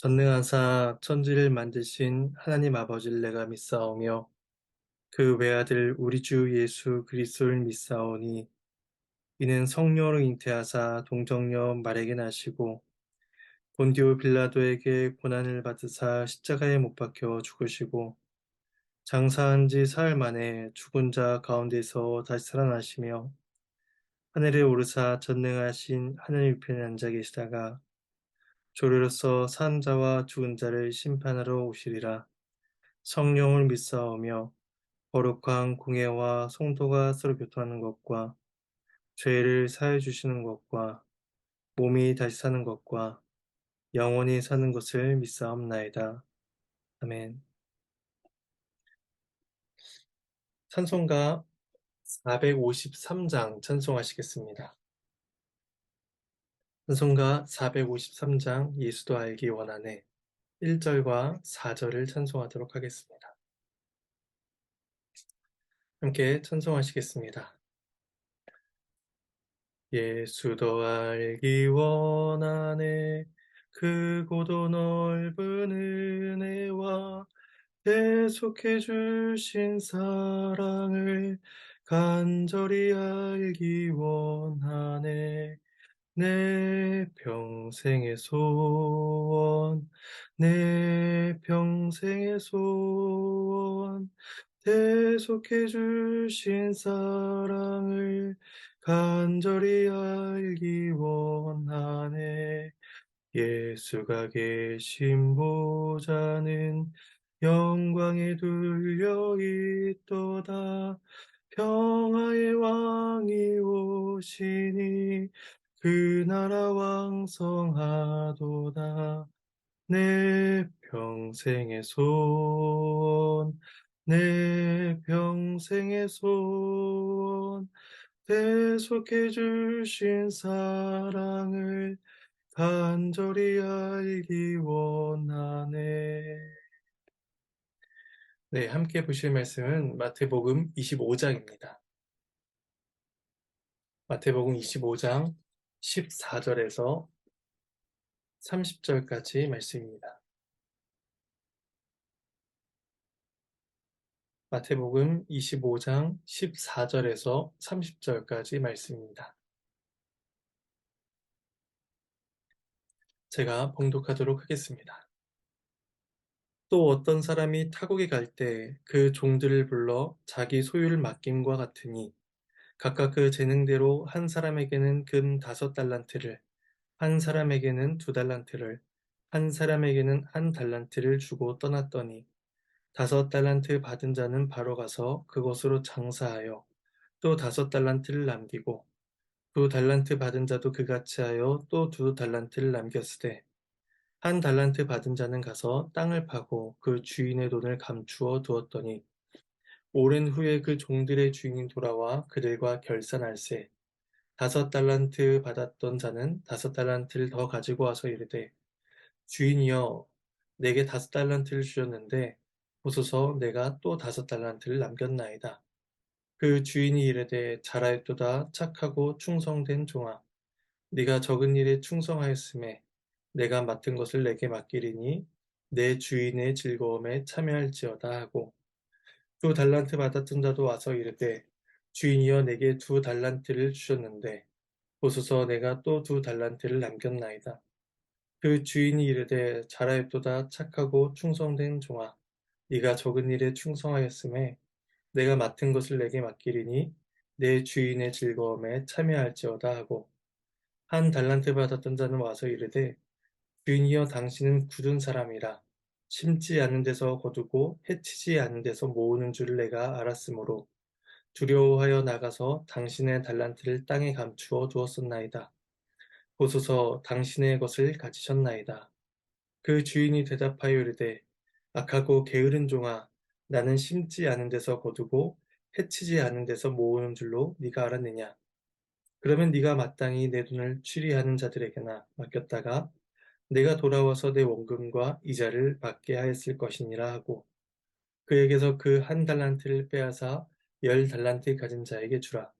전능하사 천지를 만드신 하나님 아버지를 내가 믿사오며 그 외아들 우리 주 예수 그리스도를 믿사오니 이는 성령으로 잉태하사 동정녀 말에게 나시고 본디오 빌라도에게 고난을 받으사 십자가에 못 박혀 죽으시고 장사한 지 사흘 만에 죽은 자 가운데서 다시 살아나시며 하늘에 오르사 전능하신 하늘 우편에 앉아 계시다가 조류로서 산 자와 죽은 자를 심판하러 오시리라. 성령을 믿사오며 거룩한 공예와 성도가 서로 교통하는 것과 죄를 사해 주시는 것과 몸이 다시 사는 것과 영원히 사는 것을 믿사옵나이다. 아멘. 찬송가 453장 찬송하시겠습니다. 찬송가 453장 예수도 알기 원하네 1절과 4절을 찬송하도록 하겠습니다. 함께 찬송하시겠습니다. 예수도 알기 원하네 크고도 넓은 은혜와 계속해 주신 사랑을 간절히 알기 원하네 내 평생의 소원 내 평생의 소원 계속해 주신 사랑을 간절히 알기 원하네 예수가 계신 보좌는 영광에 둘려 있도다 평화의 왕이 오시니 그 나라 왕성하도다 내 평생의 소원 내 평생의 소원 계속해 주신 사랑을 간절히 알기 원하네. 네, 함께 보실 말씀은 마태복음 25장입니다. 마태복음 25장 14절에서 30절까지 말씀입니다. 마태복음 25장 14절에서 30절까지 말씀입니다. 제가 봉독하도록 하겠습니다. 또 어떤 사람이 타국에 갈 때 그 종들을 불러 자기 소유를 맡김과 같으니 각각 그 재능대로 한 사람에게는 금 5달란트를, 한 사람에게는 2달란트를, 한 사람에게는 1달란트를 주고 떠났더니 5달란트 받은 자는 바로 가서 그것으로 장사하여 또 5달란트를 남기고 2달란트 받은 자도 그같이 하여 또 2달란트를 남겼으되 1달란트 받은 자는 가서 땅을 파고 그 주인의 돈을 감추어 두었더니 오랜 후에 그 종들의 주인이 돌아와 그들과 결산할세 5달란트 받았던 자는 5달란트를 더 가지고 와서 이르되 주인이여 내게 5달란트를 주셨는데 보소서 내가 또 5달란트를 남겼나이다. 그 주인이 이르되 잘하였도다 착하고 충성된 종아 네가 적은 일에 충성하였음에 내가 맡은 것을 내게 맡기리니 내 주인의 즐거움에 참여할지어다 하고 2달란트 받았던 자도 와서 이르되 주인이여 내게 2달란트를 주셨는데 보소서 내가 또 2달란트를 남겼나이다. 그 주인이 이르되 잘하였도다 착하고 충성된 종아 네가 적은 일에 충성하였음에 내가 맡은 것을 내게 맡기리니 내 주인의 즐거움에 참여할지어다 하고 1달란트 받았던 자는 와서 이르되 주인이여 당신은 굳은 사람이라 심지 않은 데서 거두고 해치지 않은 데서 모으는 줄을 내가 알았으므로 두려워하여 나가서 당신의 달란트를 땅에 감추어 두었었나이다. 보소서 당신의 것을 가지셨나이다. 그 주인이 대답하여 이르되 악하고 게으른 종아 나는 심지 않은 데서 거두고 해치지 않은 데서 모으는 줄로 네가 알았느냐. 그러면 네가 마땅히 내 돈을 취리하는 자들에게나 맡겼다가 내가 돌아와서 내 원금과 이자를 받게 하였을 것이니라 하고 그에게서 그 1달란트를 빼앗아 10달란트 가진 자에게 주라.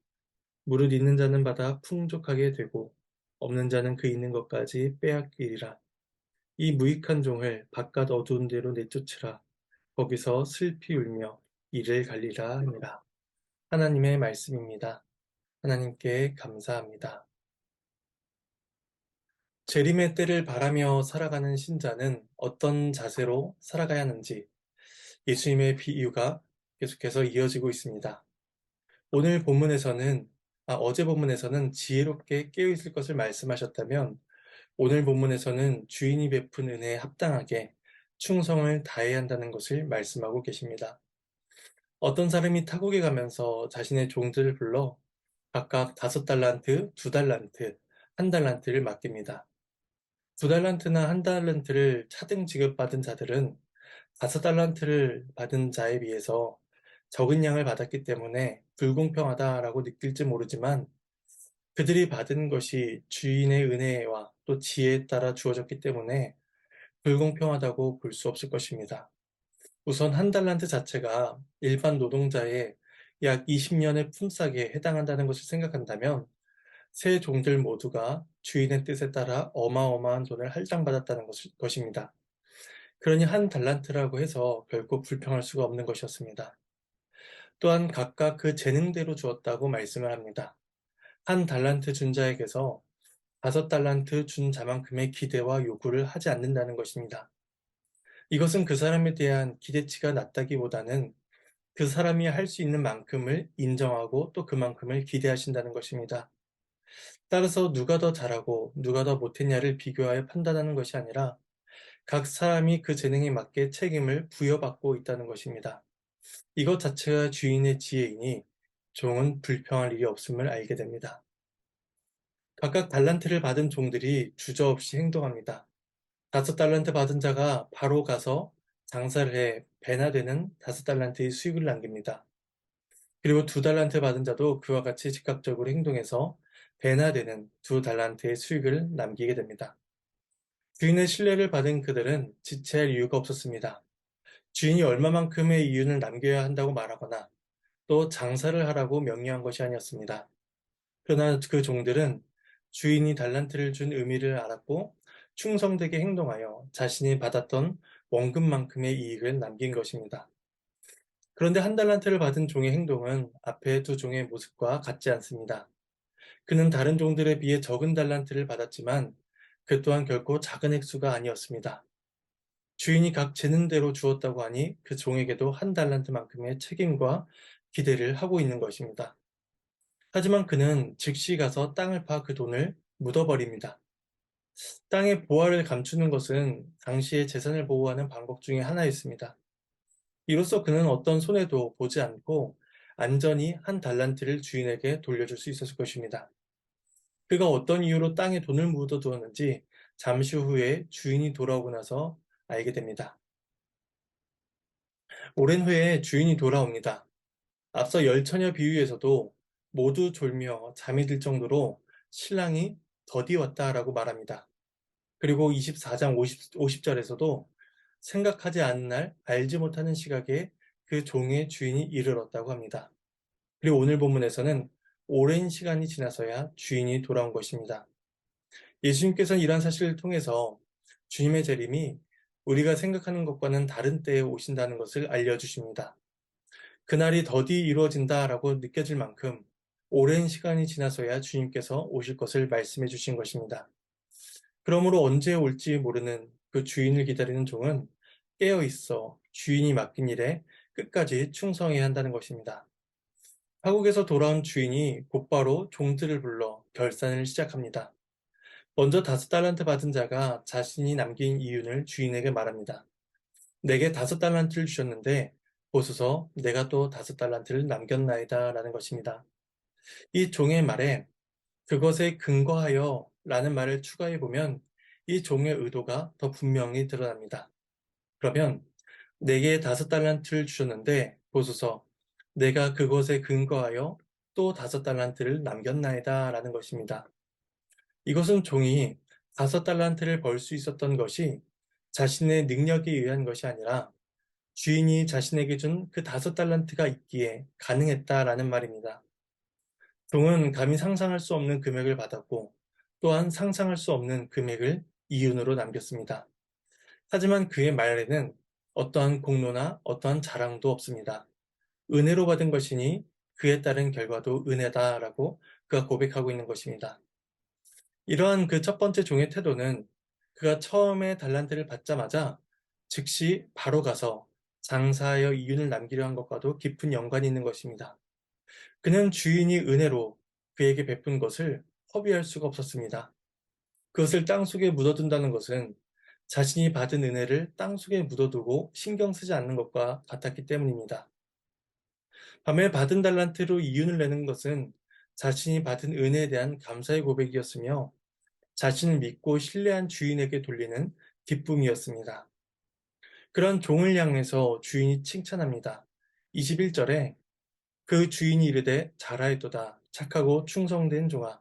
무릇 있는 자는 받아 풍족하게 되고 없는 자는 그 있는 것까지 빼앗기리라. 이 무익한 종을 바깥 어두운 데로 내쫓으라. 거기서 슬피 울며 이를 갈리라 하니라. 하나님의 말씀입니다. 하나님께 감사합니다. 재림의 때를 바라며 살아가는 신자는 어떤 자세로 살아가야 하는지 예수님의 비유가 계속해서 이어지고 있습니다. 오늘 본문에서는, 어제 본문에서는 지혜롭게 깨어있을 것을 말씀하셨다면 오늘 본문에서는 주인이 베푼 은혜에 합당하게 충성을 다해야 한다는 것을 말씀하고 계십니다. 어떤 사람이 타국에 가면서 자신의 종들을 불러 각각 5달란트, 2달란트, 1달란트를 맡깁니다. 2달란트나 1달란트를 차등 지급받은 자들은 5달란트를 받은 자에 비해서 적은 양을 받았기 때문에 불공평하다라고 느낄지 모르지만 그들이 받은 것이 주인의 은혜와 또 지혜에 따라 주어졌기 때문에 불공평하다고 볼 수 없을 것입니다. 우선 1달란트 자체가 일반 노동자의 약 20년의 품삯에 해당한다는 것을 생각한다면 세 종들 모두가 주인의 뜻에 따라 어마어마한 돈을 할당받았다는 것입니다. 그러니 1달란트라고 해서 결코 불평할 수가 없는 것이었습니다. 또한 각각 그 재능대로 주었다고 말씀을 합니다. 1달란트 준 자에게서 5달란트 준 자만큼의 기대와 요구를 하지 않는다는 것입니다. 이것은 그 사람에 대한 기대치가 낮다기보다는 그 사람이 할 수 있는 만큼을 인정하고 또 그만큼을 기대하신다는 것입니다. 따라서 누가 더 잘하고 누가 더 못했냐를 비교하여 판단하는 것이 아니라 각 사람이 그 재능에 맞게 책임을 부여받고 있다는 것입니다. 이것 자체가 주인의 지혜이니 종은 불평할 일이 없음을 알게 됩니다. 각각 달란트를 받은 종들이 주저없이 행동합니다. 5달란트 받은 자가 바로 가서 장사를 해 배나 되는 5달란트의 수익을 남깁니다. 그리고 2달란트 받은 자도 그와 같이 즉각적으로 행동해서 배나 되는 2달란트의 수익을 남기게 됩니다. 주인의 신뢰를 받은 그들은 지체할 이유가 없었습니다. 주인이 얼마만큼의 이윤을 남겨야 한다고 말하거나 또 장사를 하라고 명령한 것이 아니었습니다. 그러나 그 종들은 주인이 달란트를 준 의미를 알았고 충성되게 행동하여 자신이 받았던 원금만큼의 이익을 남긴 것입니다. 그런데 1달란트를 받은 종의 행동은 앞의 2종의 모습과 같지 않습니다. 그는 다른 종들에 비해 적은 달란트를 받았지만 그 또한 결코 작은 액수가 아니었습니다. 주인이 각 재능대로 주었다고 하니 그 종에게도 1달란트만큼의 책임과 기대를 하고 있는 것입니다. 하지만 그는 즉시 가서 땅을 파 그 돈을 묻어버립니다. 땅의 보화를 감추는 것은 당시의 재산을 보호하는 방법 중에 하나였습니다. 이로써 그는 어떤 손해도 보지 않고 안전히 1달란트를 주인에게 돌려줄 수 있었을 것입니다. 그가 어떤 이유로 땅에 돈을 묻어두었는지 잠시 후에 주인이 돌아오고 나서 알게 됩니다. 오랜 후에 주인이 돌아옵니다. 앞서 열처녀 비유에서도 모두 졸며 잠이 들 정도로 신랑이 더디 왔다라고 말합니다. 그리고 24장 50절에서도 생각하지 않은 날 알지 못하는 시각에 그 종의 주인이 이르렀다고 합니다. 그리고 오늘 본문에서는 오랜 시간이 지나서야 주인이 돌아온 것입니다. 예수님께서는 이러한 사실을 통해서 주님의 재림이 우리가 생각하는 것과는 다른 때에 오신다는 것을 알려주십니다. 그날이 더디 이루어진다라고 느껴질 만큼 오랜 시간이 지나서야 주님께서 오실 것을 말씀해 주신 것입니다. 그러므로 언제 올지 모르는 그 주인을 기다리는 종은 깨어 있어 주인이 맡긴 일에 끝까지 충성해야 한다는 것입니다. 타국에서 돌아온 주인이 곧바로 종들을 불러 결산을 시작합니다. 먼저 5달란트 받은 자가 자신이 남긴 이윤을 주인에게 말합니다. 내게 5달란트를 주셨는데 보소서 내가 또 5달란트를 남겼나이다 라는 것입니다. 이 종의 말에 그것에 근거하여 라는 말을 추가해 보면 이 종의 의도가 더 분명히 드러납니다. 그러면 내게 5달란트를 주셨는데 보소서 내가 그것에 근거하여 또 5달란트를 남겼나이다 라는 것입니다. 이것은 종이 5달란트를 벌 수 있었던 것이 자신의 능력에 의한 것이 아니라 주인이 자신에게 준 그 5달란트가 있기에 가능했다라는 말입니다. 종은 감히 상상할 수 없는 금액을 받았고 또한 상상할 수 없는 금액을 이윤으로 남겼습니다. 하지만 그의 말에는 어떠한 공로나 어떠한 자랑도 없습니다. 은혜로 받은 것이니 그에 따른 결과도 은혜다라고 그가 고백하고 있는 것입니다. 이러한 그 첫 번째 종의 태도는 그가 처음에 달란트를 받자마자 즉시 바로 가서 장사하여 이윤을 남기려 한 것과도 깊은 연관이 있는 것입니다. 그는 주인이 은혜로 그에게 베푼 것을 허비할 수가 없었습니다. 그것을 땅속에 묻어둔다는 것은 자신이 받은 은혜를 땅속에 묻어두고 신경 쓰지 않는 것과 같았기 때문입니다. 밤에 받은 달란트로 이윤을 내는 것은 자신이 받은 은혜에 대한 감사의 고백이었으며 자신을 믿고 신뢰한 주인에게 돌리는 기쁨이었습니다. 그런 종을 향해서 주인이 칭찬합니다. 21절에 그 주인이 이르되 잘하였도다 착하고 충성된 종아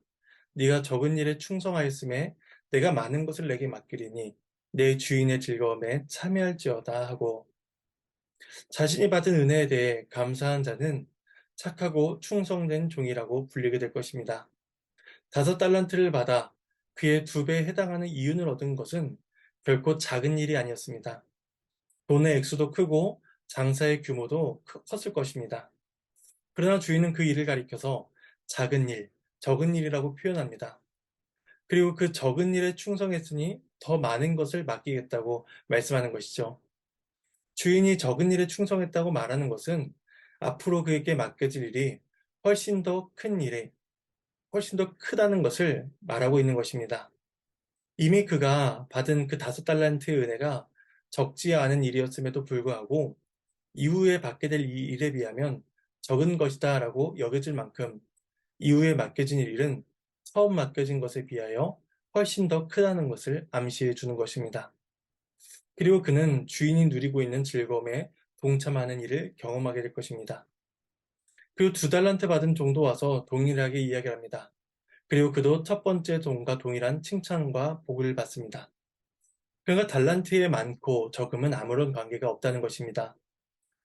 네가 적은 일에 충성하였음에 내가 많은 것을 내게 맡기리니 내 주인의 즐거움에 참여할지어다 하고 자신이 받은 은혜에 대해 감사한 자는 착하고 충성된 종이라고 불리게 될 것입니다. 5달란트를 받아 그의 2배에 해당하는 이윤을 얻은 것은 결코 작은 일이 아니었습니다. 돈의 액수도 크고 장사의 규모도 컸을 것입니다. 그러나 주인은 그 일을 가리켜서 작은 일, 적은 일이라고 표현합니다. 그리고 그 적은 일에 충성했으니 더 많은 것을 맡기겠다고 말씀하는 것이죠. 주인이 적은 일에 충성했다고 말하는 것은 앞으로 그에게 맡겨질 일이 훨씬 더 큰 일에, 훨씬 더 크다는 것을 말하고 있는 것입니다. 이미 그가 받은 그 5달란트의 은혜가 적지 않은 일이었음에도 불구하고 이후에 받게 될 이 일에 비하면 적은 것이다 라고 여겨질 만큼 이후에 맡겨진 일은 처음 맡겨진 것에 비하여 훨씬 더 크다는 것을 암시해 주는 것입니다. 그리고 그는 주인이 누리고 있는 즐거움에 동참하는 일을 경험하게 될 것입니다. 그리고 2달란트 받은 종도 와서 동일하게 이야기합니다. 그리고 그도 첫 번째 종과 동일한 칭찬과 복을 받습니다. 그러니까 달란트의 많고 적음은 아무런 관계가 없다는 것입니다.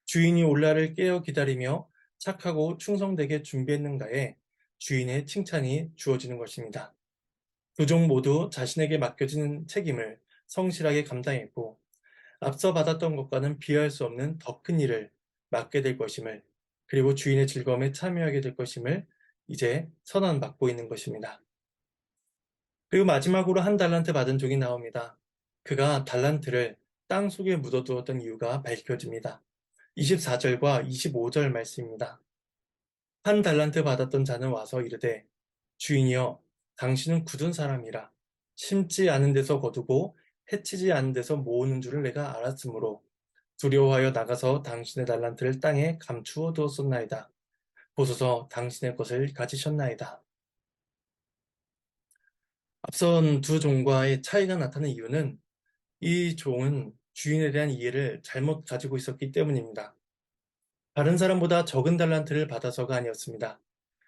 주인이 올라를 깨어 기다리며 착하고 충성되게 준비했는가에 주인의 칭찬이 주어지는 것입니다. 2종 모두 자신에게 맡겨지는 책임을 성실하게 감당했고 앞서 받았던 것과는 비할 수 없는 더 큰 일을 맡게 될 것임을 그리고 주인의 즐거움에 참여하게 될 것임을 이제 선언받고 있는 것입니다. 그리고 마지막으로 1달란트 받은 종이 나옵니다. 그가 달란트를 땅속에 묻어두었던 이유가 밝혀집니다. 24절과 25절 말씀입니다. 1달란트 받았던 자는 와서 이르되 주인이여 당신은 굳은 사람이라 심지 않은 데서 거두고 해치지 않은 데서 모으는 줄을 내가 알았으므로 두려워하여 나가서 당신의 달란트를 땅에 감추어 두었었나이다. 보소서 당신의 것을 가지셨나이다. 앞선 2종과의 차이가 나타난 이유는 이 종은 주인에 대한 이해를 잘못 가지고 있었기 때문입니다. 다른 사람보다 적은 달란트를 받아서가 아니었습니다.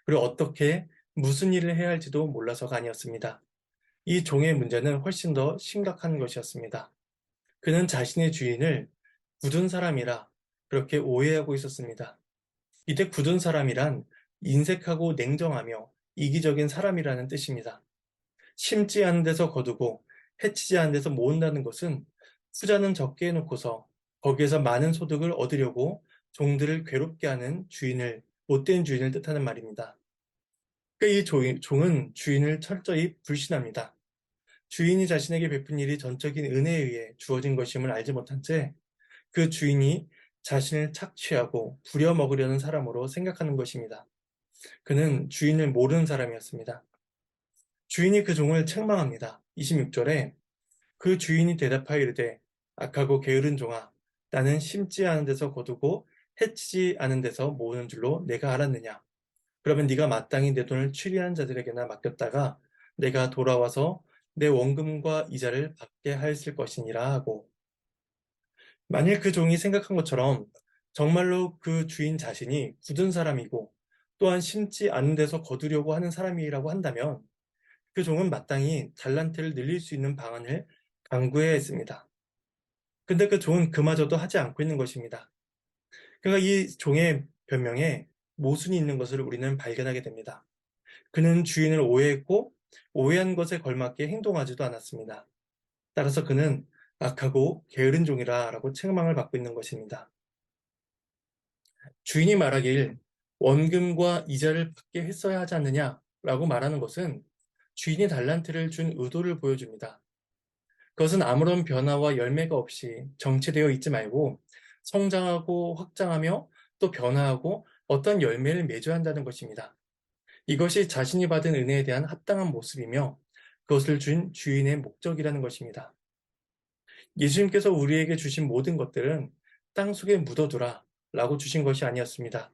그리고 어떻게 무슨 일을 해야 할지도 몰라서가 아니었습니다. 이 종의 문제는 훨씬 더 심각한 것이었습니다. 그는 자신의 주인을 굳은 사람이라 그렇게 오해하고 있었습니다. 이때 굳은 사람이란 인색하고 냉정하며 이기적인 사람이라는 뜻입니다. 심지 않은 데서 거두고 해치지 않은 데서 모은다는 것은 투자는 적게 해놓고서 거기에서 많은 소득을 얻으려고 종들을 괴롭게 하는 주인을, 못된 주인을 뜻하는 말입니다. 그러니까 이 종은 주인을 철저히 불신합니다. 주인이 자신에게 베푼 일이 전적인 은혜에 의해 주어진 것임을 알지 못한 채 그 주인이 자신을 착취하고 부려먹으려는 사람으로 생각하는 것입니다. 그는 주인을 모르는 사람이었습니다. 주인이 그 종을 책망합니다. 26절에 그 주인이 대답하여 이르되 악하고 게으른 종아 나는 심지 않은 데서 거두고 해치지 않은 데서 모으는 줄로 내가 알았느냐. 그러면 네가 마땅히 내 돈을 추리한 자들에게나 맡겼다가 내가 돌아와서 내 원금과 이자를 받게 하였을 것이니라 하고 만일 그 종이 생각한 것처럼 정말로 그 주인 자신이 굳은 사람이고 또한 심지 않은 데서 거두려고 하는 사람이라고 한다면 그 종은 마땅히 달란트를 늘릴 수 있는 방안을 강구해야 했습니다. 근데 그 종은 그마저도 하지 않고 있는 것입니다. 그러니까 이 종의 변명에 모순이 있는 것을 우리는 발견하게 됩니다. 그는 주인을 오해했고 오해한 것에 걸맞게 행동하지도 않았습니다. 따라서 그는 악하고 게으른 종이라 라고 책망을 받고 있는 것입니다. 주인이 말하길 원금과 이자를 받게 했어야 하지 않느냐 라고 말하는 것은 주인이 달란트를 준 의도를 보여줍니다. 그것은 아무런 변화와 열매가 없이 정체되어 있지 말고 성장하고 확장하며 또 변화하고 어떤 열매를 맺어야 한다는 것입니다. 이것이 자신이 받은 은혜에 대한 합당한 모습이며 그것을 준 주인의 목적이라는 것입니다. 예수님께서 우리에게 주신 모든 것들은 땅 속에 묻어두라 라고 주신 것이 아니었습니다.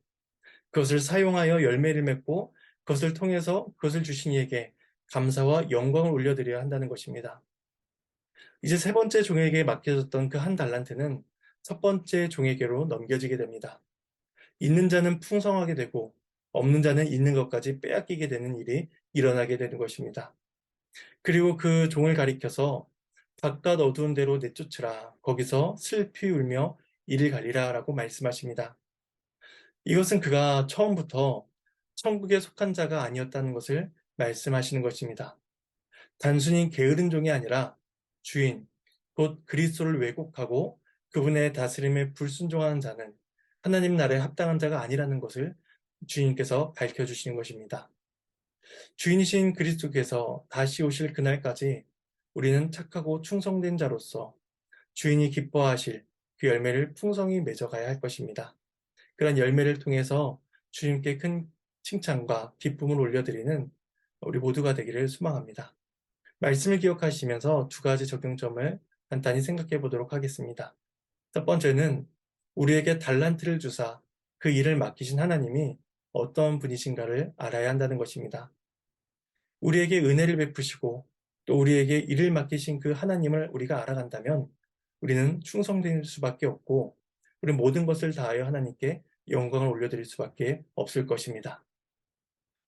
그것을 사용하여 열매를 맺고 그것을 통해서 그것을 주신 이에게 감사와 영광을 올려드려야 한다는 것입니다. 이제 세 번째 종에게 맡겨졌던 그 한 달란트는 첫 번째 종에게로 넘겨지게 됩니다. 있는 자는 풍성하게 되고 없는 자는 있는 것까지 빼앗기게 되는 일이 일어나게 되는 것입니다. 그리고 그 종을 가리켜서 바깥 어두운 데로 내쫓으라. 거기서 슬피 울며 이를 가리라 라고 말씀하십니다. 이것은 그가 처음부터 천국에 속한 자가 아니었다는 것을 말씀하시는 것입니다. 단순히 게으른 종이 아니라 주인, 곧 그리스도를 왜곡하고 그분의 다스림에 불순종하는 자는 하나님 나라에 합당한 자가 아니라는 것을 주인께서 밝혀주시는 것입니다. 주인이신 그리스도께서 다시 오실 그날까지 우리는 착하고 충성된 자로서 주인이 기뻐하실 그 열매를 풍성히 맺어가야 할 것입니다. 그런 열매를 통해서 주님께 큰 칭찬과 기쁨을 올려드리는 우리 모두가 되기를 소망합니다. 말씀을 기억하시면서 두 가지 적용점을 간단히 생각해 보도록 하겠습니다. 첫 번째는 우리에게 달란트를 주사 그 일을 맡기신 하나님이 어떤 분이신가를 알아야 한다는 것입니다. 우리에게 은혜를 베푸시고 또 우리에게 일을 맡기신 그 하나님을 우리가 알아간다면 우리는 충성될 수밖에 없고 우리 모든 것을 다하여 하나님께 영광을 올려드릴 수밖에 없을 것입니다.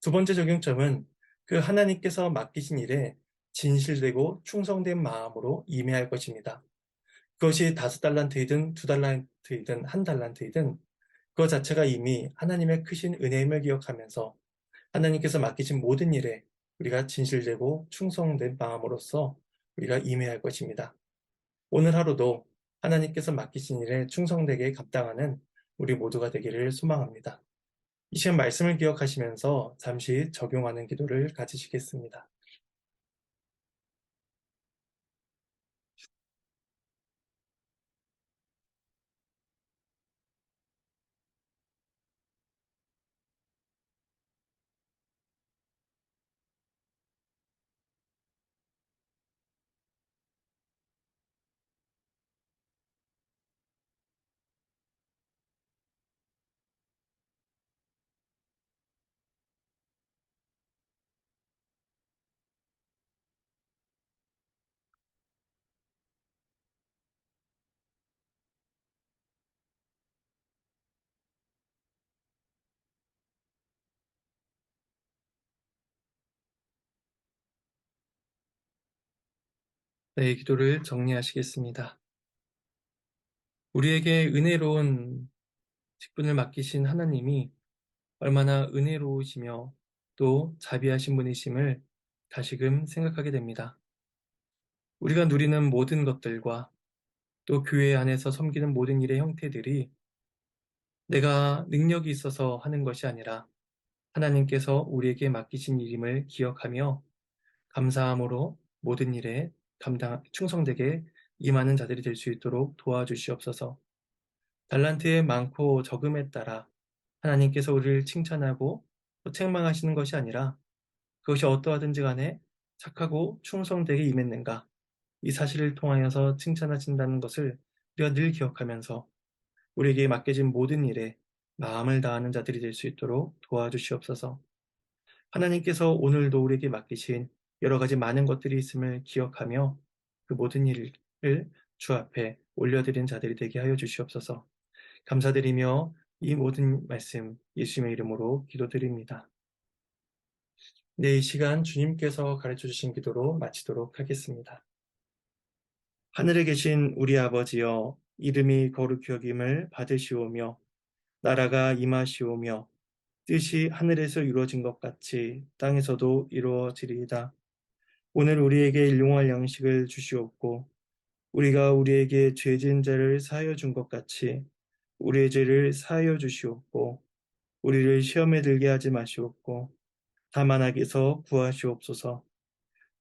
두 번째 적용점은 그 하나님께서 맡기신 일에 진실되고 충성된 마음으로 임해야 할 것입니다. 그것이 5달란트이든 2달란트이든 1달란트이든 그것 자체가 이미 하나님의 크신 은혜임을 기억하면서 하나님께서 맡기신 모든 일에 우리가 진실되고 충성된 마음으로서 우리가 임해야 할 것입니다. 오늘 하루도 하나님께서 맡기신 일에 충성되게 감당하는 우리 모두가 되기를 소망합니다. 이 시간 말씀을 기억하시면서 잠시 적용하는 기도를 가지시겠습니다. 네, 기도를 정리하시겠습니다. 우리에게 은혜로운 직분을 맡기신 하나님이 얼마나 은혜로우시며 또 자비하신 분이심을 다시금 생각하게 됩니다. 우리가 누리는 모든 것들과 또 교회 안에서 섬기는 모든 일의 형태들이 내가 능력이 있어서 하는 것이 아니라 하나님께서 우리에게 맡기신 일임을 기억하며 감사함으로 모든 일에 충성되게 임하는 자들이 될 수 있도록 도와주시옵소서. 달란트의 많고 적음에 따라 하나님께서 우리를 칭찬하고 또 책망하시는 것이 아니라 그것이 어떠하든지 간에 착하고 충성되게 임했는가 이 사실을 통하여서 칭찬하신다는 것을 우리가 늘 기억하면서 우리에게 맡겨진 모든 일에 마음을 다하는 자들이 될 수 있도록 도와주시옵소서. 하나님께서 오늘도 우리에게 맡기신 여러 가지 많은 것들이 있음을 기억하며 그 모든 일을 주 앞에 올려드린 자들이 되게 하여 주시옵소서. 감사드리며 이 모든 말씀 예수님의 이름으로 기도드립니다. 네, 이 시간 주님께서 가르쳐 주신 기도로 마치도록 하겠습니다. 하늘에 계신 우리 아버지여, 이름이 거룩히 여김을 받으시오며 나라가 임하시오며 뜻이 하늘에서 이루어진 것 같이 땅에서도 이루어지리이다. 오늘 우리에게 일용할 양식을 주시옵고 우리가 우리에게 죄진 자를 사하여 준 것 같이 우리의 죄를 사하여 주시옵고 우리를 시험에 들게 하지 마시옵고 다만 악에서 구하시옵소서.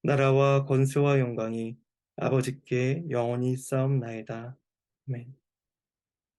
나라와 권세와 영광이 아버지께 영원히 있사옵나이다. 아멘.